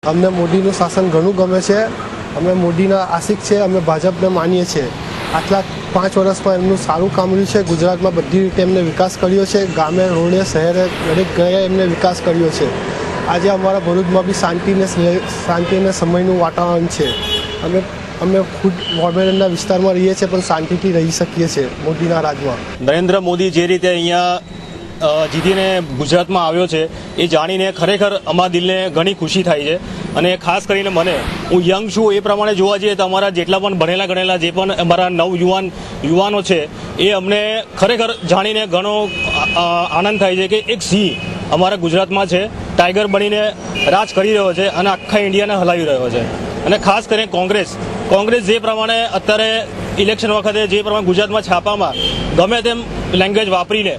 અમને મોદીનું શાસન ઘણું ગમે છે। અમે મોદીના આશિક છે। અમે ભાજપને માનીએ છીએ। આટલા 5 વર્ષમાં એમનું સારું કામ રહ્યું છે। ગુજરાતમાં બધી રીતે એમને વિકાસ કર્યો છે। ગામે રોડે શહેરે દરેક જગ્યાએ એમને વિકાસ કર્યો છે। આજે અમારા ભરૂચમાં બી શાંતિ અને સમયનું વાતાવરણ છે। અમે ખુદ વોર્મેરના વિસ્તારમાં રહીએ છીએ પણ શાંતિથી રહી શકીએ છીએ મોદીના રાજમાં। નરેન્દ્ર મોદી જે રીતે અહીંયા જીતીને ગુજરાતમાં આવ્યો છે એ જાણીને ખરેખર અમારા દિલને ઘણી ખુશી થાય છે। અને ખાસ કરીને હું યંગ છું એ પ્રમાણે જોવા જઈએ તો અમારા જેટલા પણ ભણેલા ગણેલા જે પણ અમારા યુવાનો છે એ અમને ખરેખર જાણીને ઘણો આનંદ થાય છે કે એક સિંહ અમારા ગુજરાતમાં છે, ટાઈગર બનીને રાજ કરી રહ્યો છે અને આખા ઇન્ડિયાને હલાવી રહ્યો છે। અને ખાસ કરીને કોંગ્રેસ જે પ્રમાણે અત્યારે ઇલેક્શન વખતે જે પ્રમાણે ગુજરાતમાં છાપામાં ગમે તેમ લેંગ્વેજ વાપરીને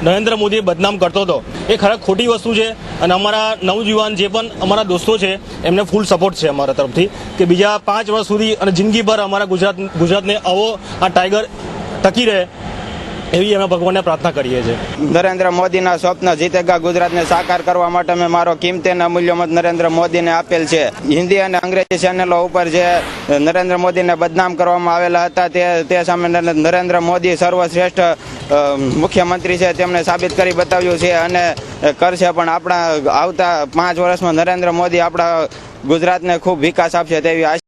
નરેન્દ્ર મોદીએ બદનામ કરતો હતો એ ખરેખર ખોટી વસ્તુ છે। અને અમારા નવયુવાન જે પણ અમારા દોસ્તો છે એમને ફૂલ સપોર્ટ છે અમારા તરફથી કે બીજા 5 વર્ષ સુધી અને જિંદગીભર અમારા ગુજરાતને આવો આ ટાઈગર ટકી રહે એવી અમે ભગવાનને પ્રાર્થના કરીએ છીએ। નરેન્દ્ર મોદીના સ્વપ્ન જીતેગા ગુજરાતને સાકાર કરવા માટે મેં મારો કિંમતી અને અમૂલ્ય મત નરેન્દ્ર મોદીને આપેલ છે। હિન્દી અને અંગ્રેજી ચેનલો ઉપર જે નરેન્દ્ર મોદીને બદનામ કરવામાં આવેલા હતા તે સામે નરેન્દ્ર મોદી સર્વશ્રેષ્ઠ મુખ્યમંત્રી છે તેમણે સાબિત કરી બતાવ્યું છે અને કરશે પણ। આપણા આવતા 5 વર્ષમાં નરેન્દ્ર મોદી આપણા ગુજરાતને ખૂબ વિકાસ આપશે તેવી આશા